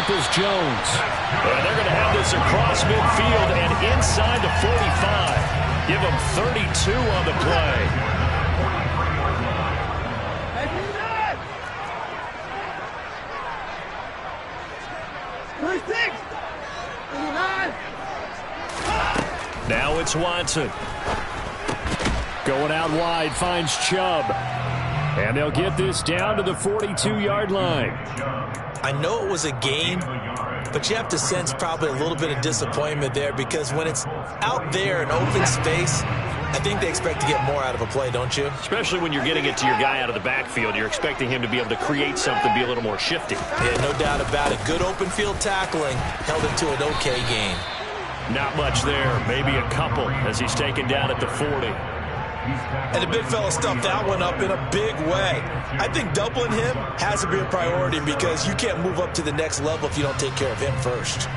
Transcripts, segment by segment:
Jones. And they're going to have this across midfield and inside the 45. Give them 32 on the play. Now it's Watson. Going out wide, finds Chubb. And they'll get this down to the 42-yard line. I know it was a gain, but you have to sense probably a little bit of disappointment there, because when it's out there in open space, I think they expect to get more out of a play, don't you? Especially when you're getting it to your guy out of the backfield. You're expecting him to be able to create something, be a little more shifty. Yeah, no doubt about it. Good open field tackling held it to an okay gain. Not much there. Maybe a couple as he's taken down at the 40. And the big fella stuffed that one up in a big way. I think doubling him has to be a priority, because you can't move up to the next level if you don't take care of him first.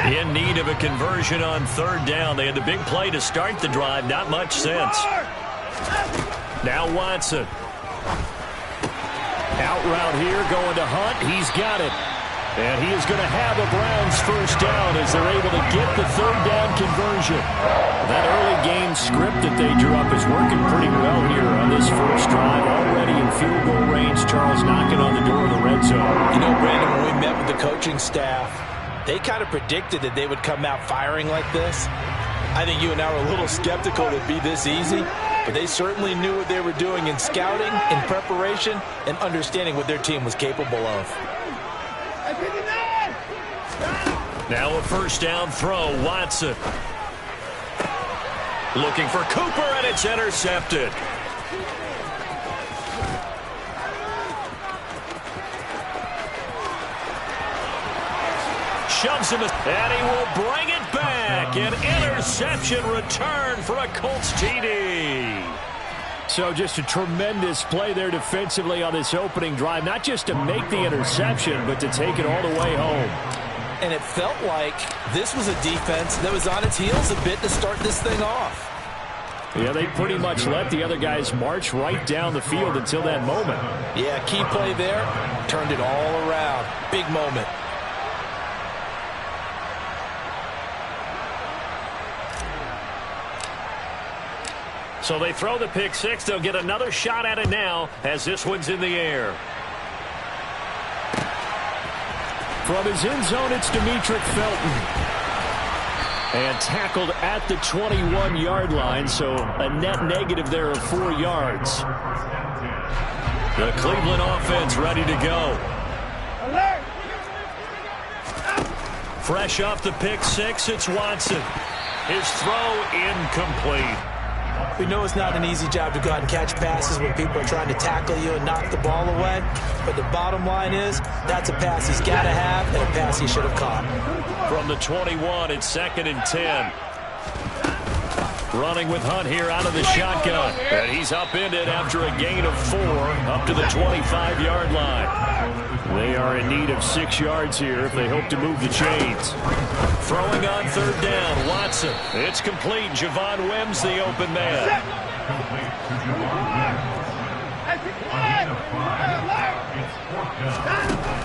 In need of a conversion on third down. They had the big play to start the drive. Not much sense. Now Watson. Out route here, going to Hunt. He's got it. And he is going to have a Browns first down as they're able to get the third down conversion. That early game script that they drew up is working pretty well here on this first drive. Already in field goal range, Charles knocking on the door of the red zone. You know, Brandon, when we met with the coaching staff, they kind of predicted that they would come out firing like this. I think you and I were a little skeptical it'd be this easy, but they certainly knew what they were doing in scouting, in preparation, and understanding what their team was capable of. Now a first down throw, Watson. Looking for Cooper, and it's intercepted. Shoves him, and he will bring it back. An interception return for a Colts TD. So just a tremendous play there defensively on this opening drive. Not just to make the interception, but to take it all the way home. And it felt like this was a defense that was on its heels a bit to start this thing off. Yeah, they pretty much let the other guys march right down the field until that moment. Yeah, key play there. Turned it all around. Big moment. So they throw the pick six. They'll get another shot at it now as this one's in the air. From his end zone, it's Demetric Felton. And tackled at the 21-yard line, so a net negative there of 4 yards. The Cleveland offense ready to go. Fresh off the pick six, it's Watson. His throw incomplete. We know it's not an easy job to go out and catch passes when people are trying to tackle you and knock the ball away. But the bottom line is, that's a pass he's got to have and a pass he should have caught. From the 21, it's 2nd and 10. Running with Hunt here out of the shotgun. And he's upended after a gain of 4 up to the 25-yard line. They are in need of 6 yards here if they hope to move the chains. Throwing on third down, Watson. It's complete. Javon Wims, the open man.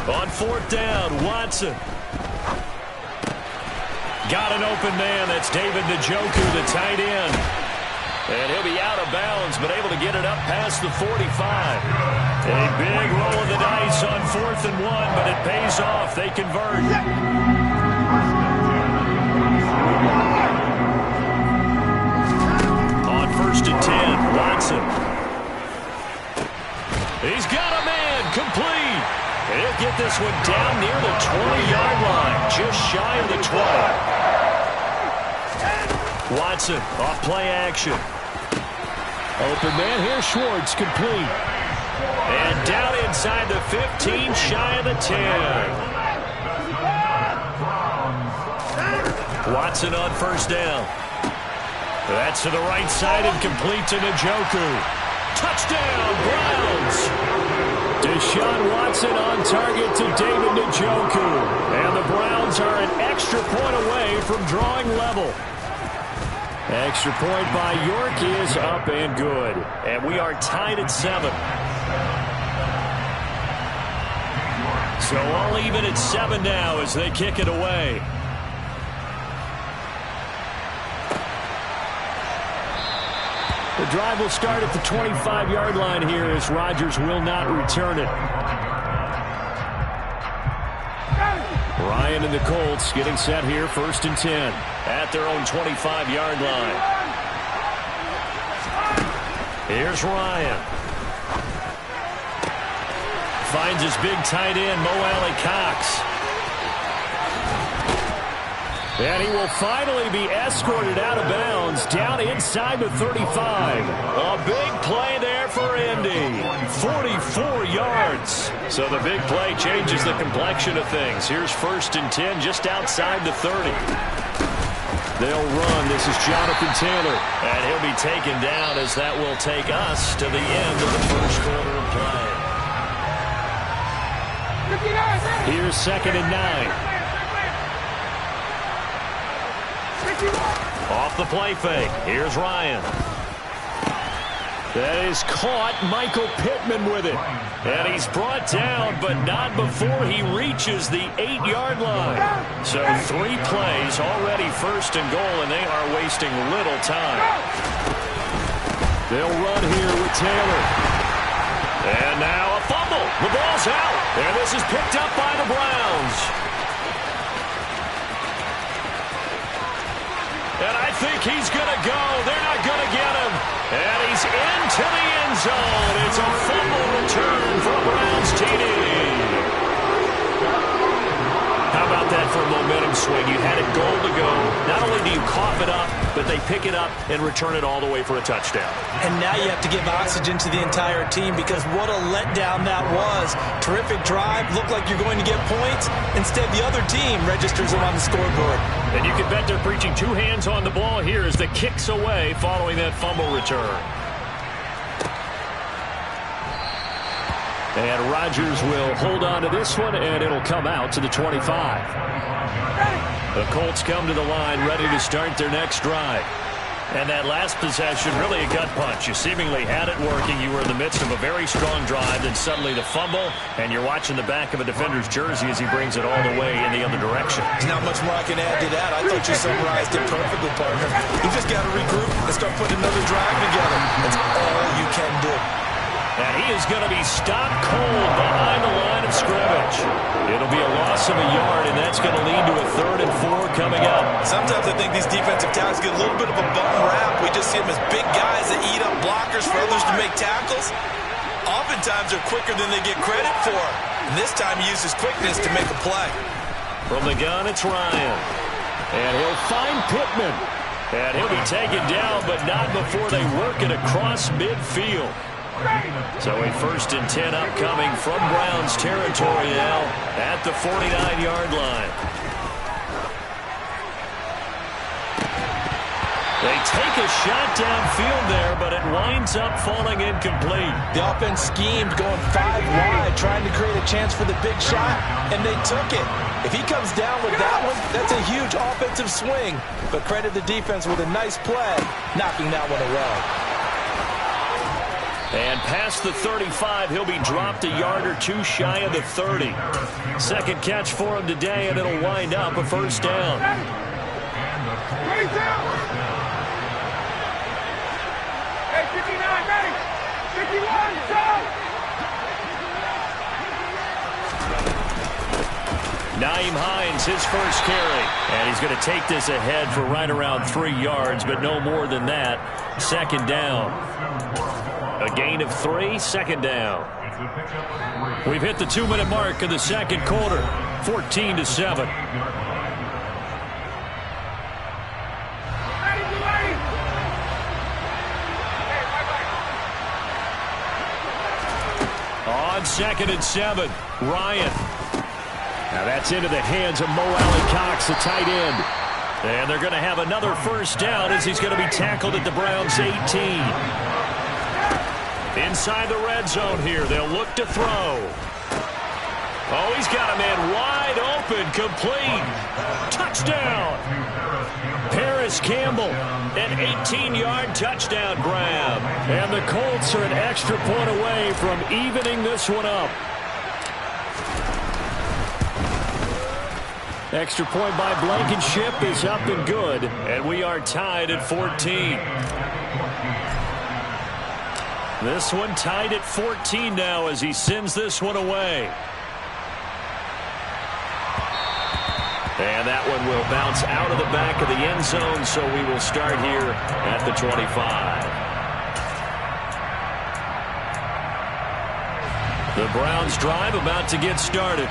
On fourth down, Watson. Got an open man. That's David Njoku, the tight end. And he'll be out of bounds, but able to get it up past the 45. A big roll of the dice on 4th and 1, but it pays off. They convert. On 1st and 10, Watson. He's got a man, complete. He'll get this one down near the 20-yard line, just shy of the 20. Watson off play action. Open man here, Schwartz, complete. And down inside the 15, shy of the 10. Watson on first down. That's to the right side and complete to Njoku. Touchdown, Browns! Deshaun Watson on target to David Njoku. And the Browns are an extra point away from drawing level. Extra point by York is up and good. And we are tied at 7. So all even at 7 now as they kick it away. The drive will start at the 25-yard line here as Rodgers will not return it. Ryan and the Colts getting set here, 1st and 10 at their own 25-yard line. Here's Ryan. Finds his big tight end, Mo Alley-Cox. And he will finally be escorted out of bounds down inside the 35. A big play there for Indy. 44 yards. So the big play changes the complexion of things. Here's 1st and 10 just outside the 30. They'll run. This is Jonathan Taylor. And he'll be taken down as that will take us to the end of the first quarter of play. Here's 2nd and 9. Off the play fake. Here's Ryan. That is caught. Michael Pittman with it. And he's brought down, but not before he reaches the 8-yard line. So 3 plays, already 1st and goal, and they are wasting little time. They'll run here with Taylor. And now a fumble. The ball's out. And this is picked up by the Browns. And I think he's going to go. They're not going to get him. And he's into the end zone. It's a fumble return for Browns TD. How about that for a momentum swing? You had it goal to go. Not only do you cough it up, but they pick it up and return it all the way for a touchdown. And now you have to give oxygen to the entire team because what a letdown that was. Terrific drive. Looked like you're going to get points. Instead, the other team registers them on the scoreboard. And you can bet they're preaching 2 hands on the ball here as the kick's away following that fumble return. And Rodgers will hold on to this one, and it'll come out to the 25. The Colts come to the line ready to start their next drive. And that last possession, really a gut punch. You seemingly had it working. You were in the midst of a very strong drive, then suddenly the fumble, and you're watching the back of a defender's jersey as he brings it all the way in the other direction. There's not much more I can add to that. I thought you summarized it perfectly, partner. You just got to regroup and start putting another drive together. That's all you can do. And he is going to be stopped cold behind the line of scrimmage. It'll be a loss of a yard, and that's going to lead to a 3rd and 4 coming up. Sometimes I think these defensive tackles get a little bit of a bum rap. We just see them as big guys that eat up blockers for others to make tackles. Oftentimes they're quicker than they get credit for. And this time he uses quickness to make a play. From the gun, it's Ryan. And he'll find Pittman. And he'll be taken down, but not before they work it across midfield. So a 1st and 10 upcoming from Browns territory now at the 49-yard line. They take a shot downfield there, but it winds up falling incomplete. The offense schemed going 5 wide, trying to create a chance for the big shot, and they took it. If he comes down with that one, that's a huge offensive swing. But credit the defense with a nice play, knocking that one away. And past the 35, he'll be dropped a yard or 2 shy of the 30. Second catch for him today, and it'll wind up a 1st down. Hey, 59, ready. 51, go! Nyheim Hines, his first carry. And he's going to take this ahead for right around 3 yards, but no more than that. 2nd down. A gain of 3, 2nd down. We've hit the 2-minute mark of the 2nd quarter, 14-7. On 2nd and 7, Ryan. Now that's into the hands of Mo Alley-Cox, the tight end. And they're going to have another 1st down as he's going to be tackled at the Browns' 18. Inside the red zone here, they'll look to throw. Oh, he's got a man wide open, complete. Touchdown. Paris Campbell, an 18-yard touchdown grab. And the Colts are an extra point away from evening this one up. Extra point by Blankenship is up and good. And we are tied at 14. This one tied at 14 now as he sends this one away. And that one will bounce out of the back of the end zone, so we will start here at the 25. The Browns drive about to get started.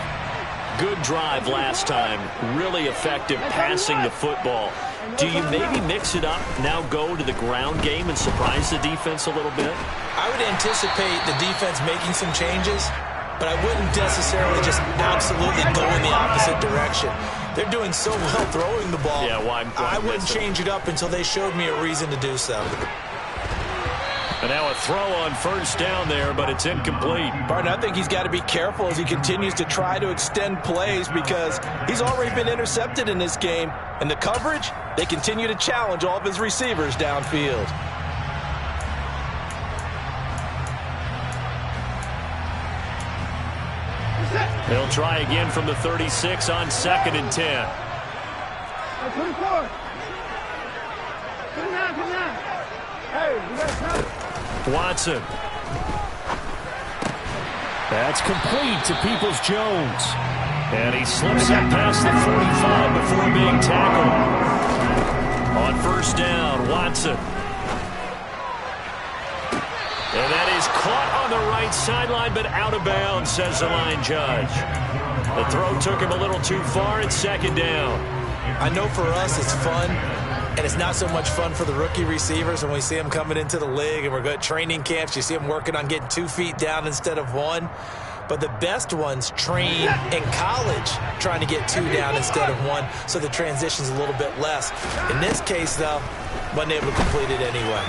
Good drive last time. Really effective passing the football. Do you maybe mix it up, now go to the ground game and surprise the defense a little bit? I would anticipate the defense making some changes, but I wouldn't necessarily just absolutely go in the opposite direction. They're doing so well throwing the ball. Yeah, why I wouldn't change it up until they showed me a reason to do so. And now a throw on first down there, but it's incomplete. Barton, I think he's got to be careful as he continues to try to extend plays because he's already been intercepted in this game. And the coverage, they continue to challenge all of his receivers downfield. They'll try again from the 36 on 2nd and 10. 24. 29. Hey, you got time. Watson. That's complete to Peoples-Jones. And he slips up past the 45 before being tackled. On first down, Watson. And that is caught on the right sideline, but out of bounds, says the line judge. The throw took him a little too far. It's 2nd down. I know for us it's fun, and it's not so much fun for the rookie receivers when we see them coming into the league and we're good training camps. You see them working on getting 2 feet down instead of 1. But the best ones train in college trying to get 2 down instead of 1, so the transition's a little bit less. In this case, though, wasn't able to complete it anyway.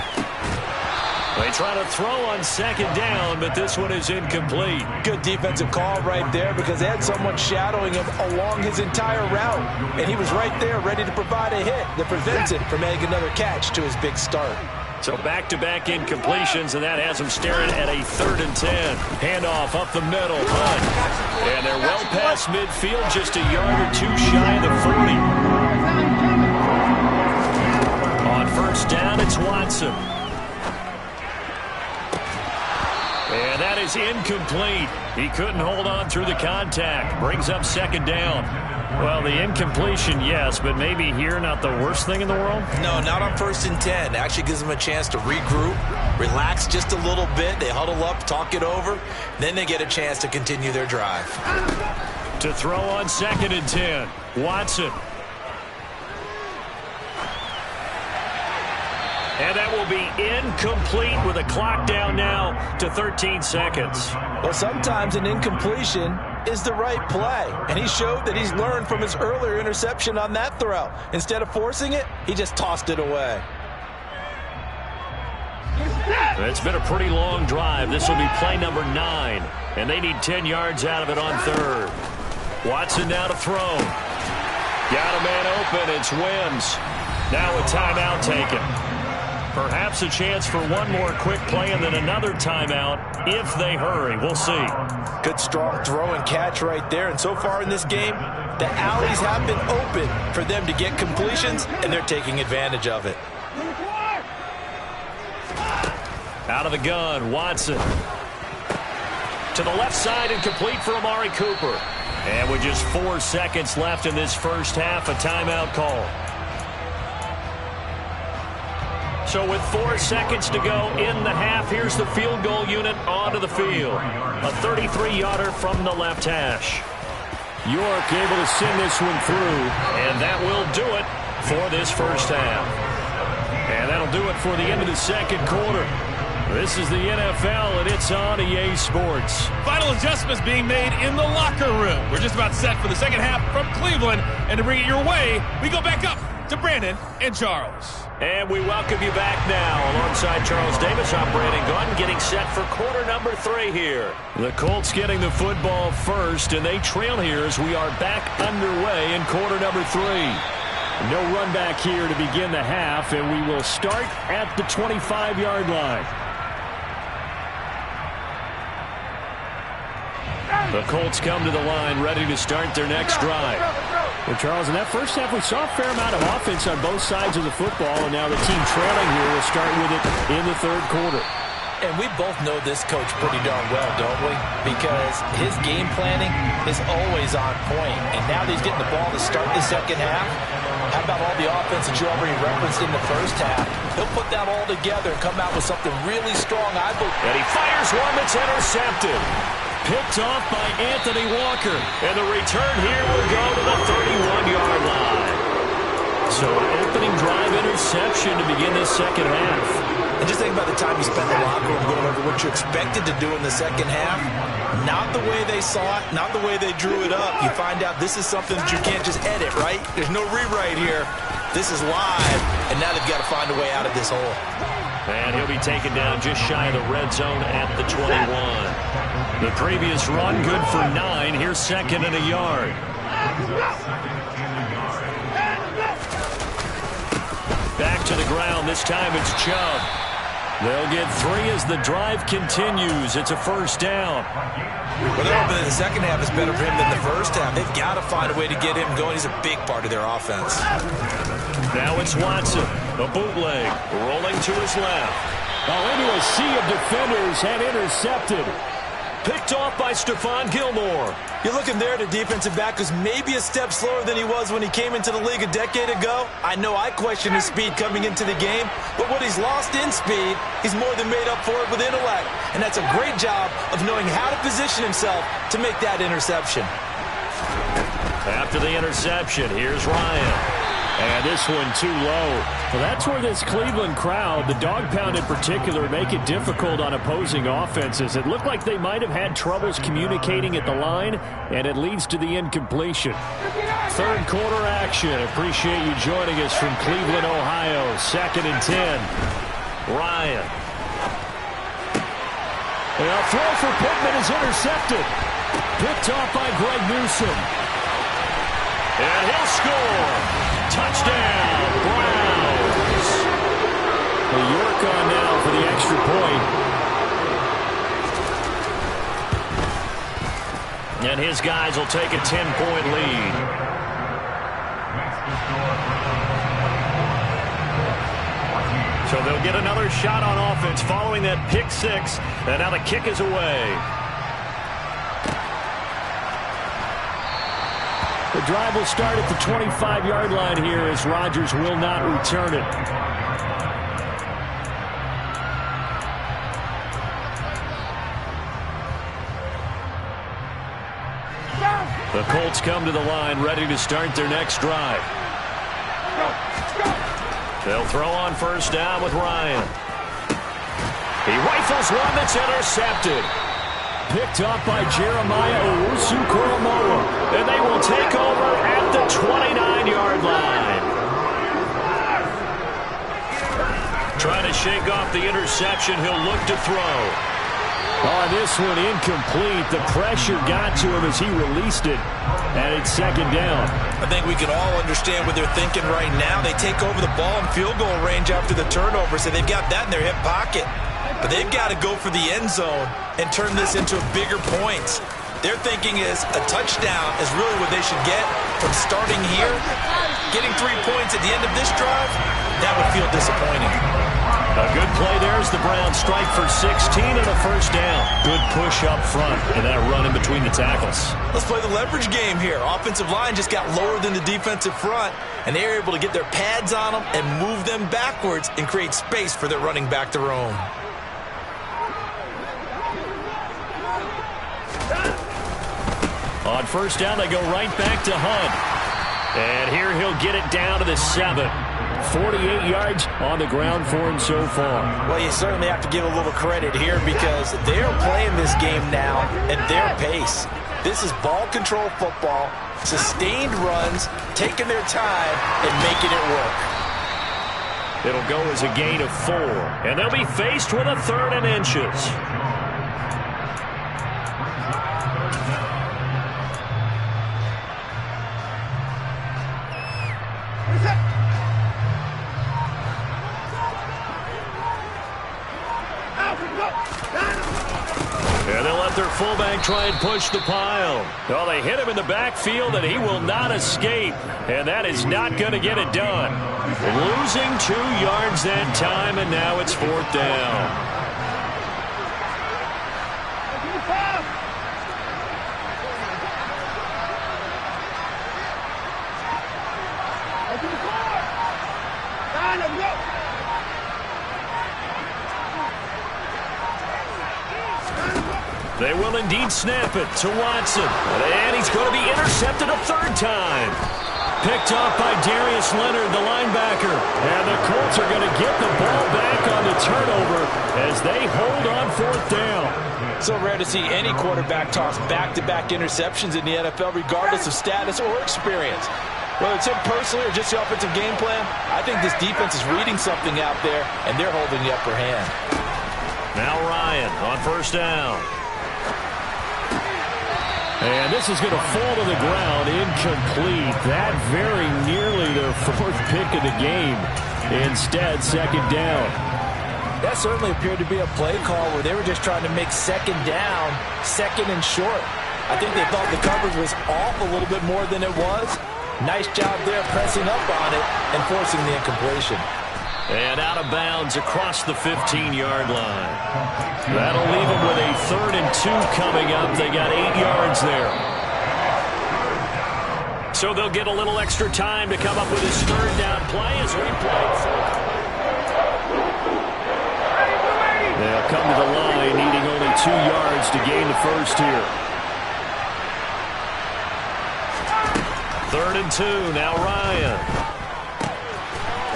They try to throw on 2nd down, but this one is incomplete. Good defensive call right there because they had someone shadowing him along his entire route. And he was right there ready to provide a hit that prevents him from making another catch to his big start. So back-to-back incompletions, and that has him staring at a 3rd and 10. Handoff up the middle, Hunt. And they're well past midfield, just a yard or 2 shy of the 40. On first down, it's Watson. And that is incomplete. He couldn't hold on through the contact. Brings up 2nd down. Well, the incompletion, yes, but maybe here not the worst thing in the world? No, not on 1st and 10. Actually gives them a chance to regroup, relax just a little bit. They huddle up, talk it over. Then they get a chance to continue their drive. To throw on 2nd and 10, Watson. And that will be incomplete with a clock down now to 13 seconds. Well, sometimes an incompletion is the right play. And he showed that he's learned from his earlier interception on that throw. Instead of forcing it, he just tossed it away. It's been a pretty long drive. This will be play number 9. And they need 10 yards out of it on 3rd. Watson now to throw. Got a man open. It's Wims. Now a timeout taken. Perhaps a chance for one more quick play and then another timeout if they hurry. We'll see. Good strong throw and catch right there. And so far in this game, the alleys have been open for them to get completions, and they're taking advantage of it. Out of the gun, Watson. To the left side and complete for Amari Cooper. And with just 4 seconds left in this first half, a timeout call. So with 4 seconds to go in the half, here's the field goal unit onto the field. A 33-yarder from the left hash. York able to send this one through, and that will do it for this first half. And that'll do it for the end of the second quarter. This is the NFL, and it's on EA Sports. Final adjustments being made in the locker room. We're just about set for the second half from Cleveland, and to bring it your way, we go back up to Brandon and Charles. And we welcome you back now. Alongside Charles Davis, I'm Brandon Gunn, getting set for quarter number 3 here. The Colts getting the football first, and they trail here as we are back underway in quarter number 3. No run back here to begin the half, and we will start at the 25-yard line. The Colts come to the line, ready to start their next drive. Well, Charles, in that first half, we saw a fair amount of offense on both sides of the football, and now the team trailing here will start with it in the third quarter. And we both know this coach pretty darn well, don't we? Because his game planning is always on point. And now that he's getting the ball to start the second half, how about all the offense that you already referenced in the first half? He'll put that all together and come out with something really strong, I believe. And he fires one that's intercepted. Picked off by Anthony Walker. And the return here will go to the 31-yard line. So an opening drive interception to begin this second half. And just think about the time you spent in the locker room going over what you expected to do in the second half. Not the way they saw it, not the way they drew it up. You find out this is something that you can't just edit, right? There's no rewrite here. This is live, and now they've got to find a way out of this hole. And he'll be taken down just shy of the red zone at the 21. The previous run, good for 9. Here's second and a yard. Back to the ground. This time it's Chubb. They'll get 3 as the drive continues. It's a first down. Well, they're hoping that the second half is better for him than the first half. They've got to find a way to get him going. He's a big part of their offense. Now it's Watson. A bootleg. Rolling to his left. Into a sea of defenders and intercepted. Picked off by Stephon Gilmore. You're looking there at a defensive back who's maybe a step slower than he was when he came into the league a decade ago. I know I questioned his speed coming into the game, but what he's lost in speed, he's more than made up for it with intellect. And that's a great job of knowing how to position himself to make that interception. After the interception, here's Ryan. And this one too low. Well, that's where this Cleveland crowd, the dog pound in particular, make it difficult on opposing offenses. It looked like they might have had troubles communicating at the line, and it leads to the incompletion. Third quarter action. Appreciate you joining us from Cleveland, Ohio. 2nd and 10. Ryan. And a throw for Pittman is intercepted. Picked off by Greg Newsome. And he'll score. Touchdown, Browns. Well, York on now for the extra point. And his guys will take a 10-point lead. So they'll get another shot on offense following that pick 6. And now the kick is away. The drive will start at the 25-yard line here as Rodgers will not return it. The Colts come to the line ready to start their next drive. They'll throw on first down with Ryan. He rifles one that's intercepted. Picked up by Jeremiah Owusu-Koramoah. And they will take over at the 29-yard line. Trying to shake off the interception. He'll look to throw. On this one, incomplete. The pressure got to him as he released it. And it's second down. I think we can all understand what they're thinking right now. They take over the ball in field goal range after the turnover, so they've got that in their hip pocket. But they've got to go for the end zone and turn this into bigger points. Their thinking is a touchdown is really what they should get from starting here. Getting 3 points at the end of this drive, that would feel disappointing. A good play there as the Browns strike for 16 and a first down. Good push up front and that run in between the tackles. Let's play the leverage game here. Offensive line just got lower than the defensive front, and they were able to get their pads on them and move them backwards and create space for their running back to roam. On first down, they go right back to Hunt. And here he'll get it down to the 7. 48 yards on the ground for him so far. Well, you certainly have to give a little credit here because they're playing this game now at their pace. This is ball control football. Sustained runs, taking their time, and making it work. It'll go as a gain of 4, and they'll be faced with a 3rd and inches. And they'll let their fullback try and push the pile. Well, they hit him in the backfield, and he will not escape. And that is not going to get it done. Losing 2 yards that time, and now it's 4th down. They will indeed snap it to Watson. And he's going to be intercepted a 3rd time. Picked off by Darius Leonard, the linebacker. And the Colts are going to get the ball back on the turnover as they hold on 4th down. So rare to see any quarterback toss back-to-back interceptions in the NFL, regardless of status or experience. Whether it's him personally or just the offensive game plan, I think this defense is reading something out there, and they're holding the upper hand. Now Ryan on 1st down. And this is going to fall to the ground, incomplete. That very nearly their 4th pick of the game. Instead, 2nd down. That certainly appeared to be a play call where they were just trying to make 2nd down, 2nd and short. I think they thought the coverage was off a little bit more than it was. Nice job there pressing up on it and forcing the incompletion. And out of bounds across the 15-yard line. That'll leave them with a 3rd and 2 coming up. They got 8 yards there. So they'll get a little extra time to come up with his 3rd down play as we play. They'll come to the line needing only 2 yards to gain the 1st here. 3rd and 2. Now Ryan.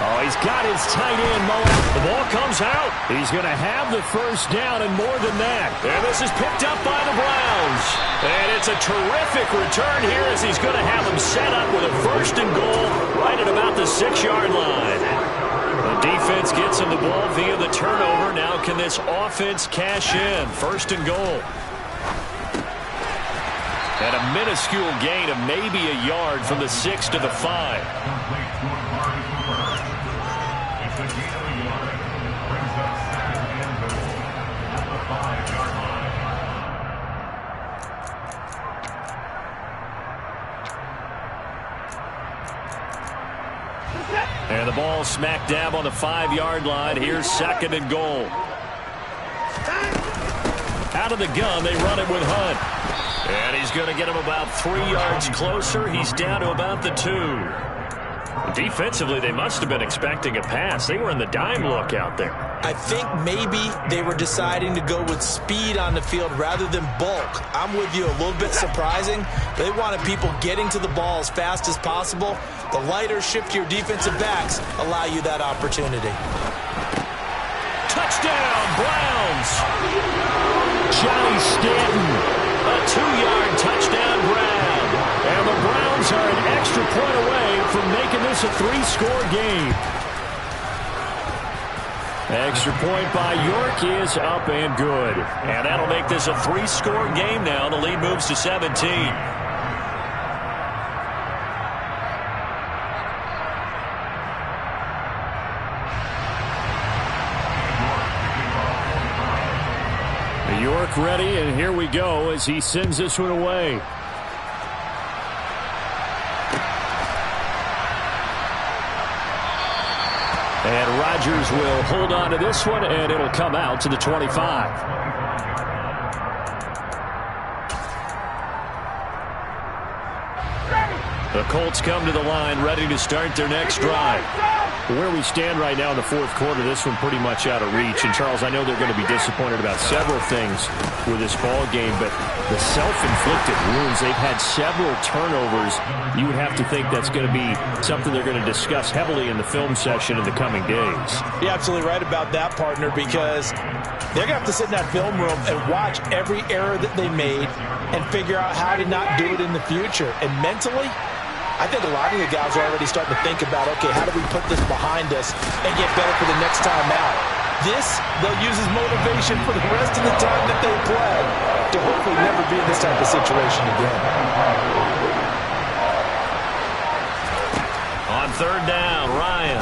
Oh, he's got his tight end, Mo. The ball comes out. He's going to have the 1st down and more than that. And this is picked up by the Browns. And it's a terrific return here as he's going to have them set up with a 1st and goal right at about the 6-yard line. The defense gets him the ball via the turnover. Now can this offense cash in? 1st and goal. And a minuscule gain of maybe a yard from the 6 to the 5. And the ball smack dab on the 5-yard line. Here's 2nd and goal. Out of the gun, they run it with Hunt. And he's going to get him about 3 yards closer. He's down to about the 2. Defensively, they must have been expecting a pass. They were in the dime look out there. I think maybe they were deciding to go with speed on the field rather than bulk. I'm with you, a little bit surprising. They wanted people getting to the ball as fast as possible. The lighter, shiftier defensive backs allow you that opportunity. Touchdown, Browns! Johnny Stanton, a 2-yard touchdown grab. And the Browns are an extra point away from making this a 3-score game. Extra point by York is up and good. And that'll make this a 3-score game now. The lead moves to 17. York ready, and here we go as he sends this one away. And Rodgers will hold on to this one, and it'll come out to the 25. The Colts come to the line ready to start their next drive. Where we stand right now in the fourth quarter, this one pretty much out of reach. And, Charles, I know they're going to be disappointed about several things with this ball game, but the self-inflicted wounds, they've had several turnovers. You would have to think that's going to be something they're going to discuss heavily in the film session in the coming days. You're absolutely right about that, partner, because they're going to have to sit in that film room and watch every error that they made and figure out how to not do it in the future. And mentally, I think a lot of the guys are already starting to think about, okay, how do we put this behind us and get better for the next time out? This, they'll use as motivation for the rest of the time that they play to hopefully never be in this type of situation again. On third down, Ryan.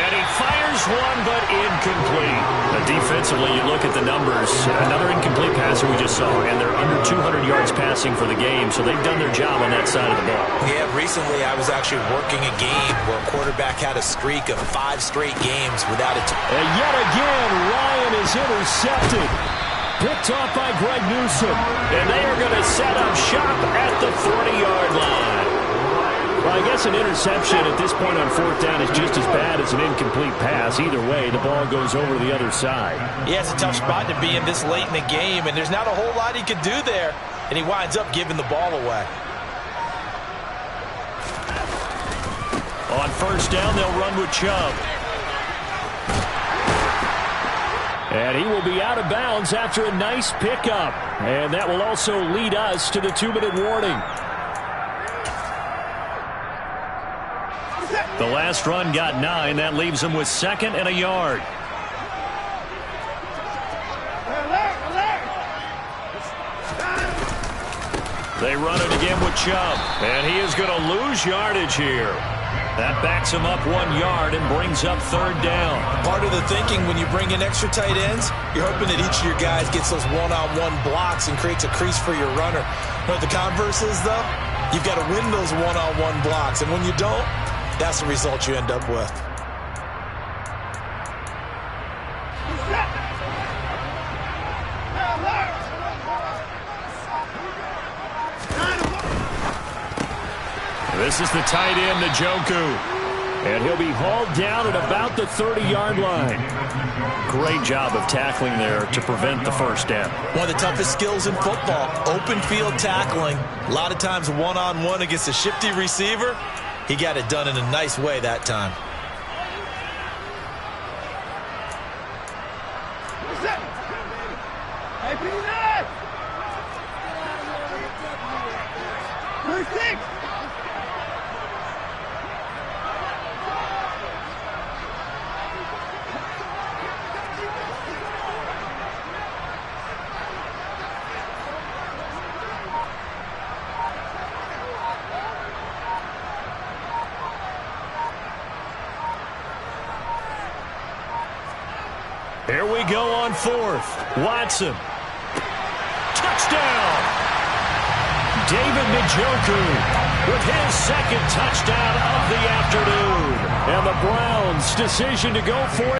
And he fires one, but incomplete. Defensively, you look at the numbers. Another incomplete passer we just saw, and they're under 200 yards passing for the game, so they've done their job on that side of the ball. Yeah, recently I was actually working a game where a quarterback had a streak of 5 straight games without a And yet again, Ryan is intercepted. Picked off by Greg Newsome. And they are going to set up shop at the 40-yard line. Well, I guess an interception at this point on fourth down is just as bad as an incomplete pass. Either way, the ball goes over to the other side. Yeah, it's a tough spot to be in this late in the game, and there's not a whole lot he could do there, and he winds up giving the ball away. On first down, they'll run with Chubb. And he will be out of bounds after a nice pickup. And that will also lead us to the 2-minute warning. The last run got 9. That leaves them with 2nd and a yard. They run it again with Chubb. And he is going to lose yardage here. That backs him up 1 yard and brings up third down. Part of the thinking when you bring in extra tight ends, you're hoping that each of your guys gets those one-on-one blocks and creates a crease for your runner. But the converse is, though, you've got to win those one-on-one blocks. And when you don't, that's the result you end up with. This is the tight end, Njoku. And he'll be hauled down at about the 30-yard line. Great job of tackling there to prevent the first down. One of the toughest skills in football, open field tackling. A lot of times one-on-one against a shifty receiver. He got it done in a nice way that time. Here we go on fourth. Watson. Touchdown! David Njoku with his 2nd touchdown of the afternoon. And the Browns' decision to go for it.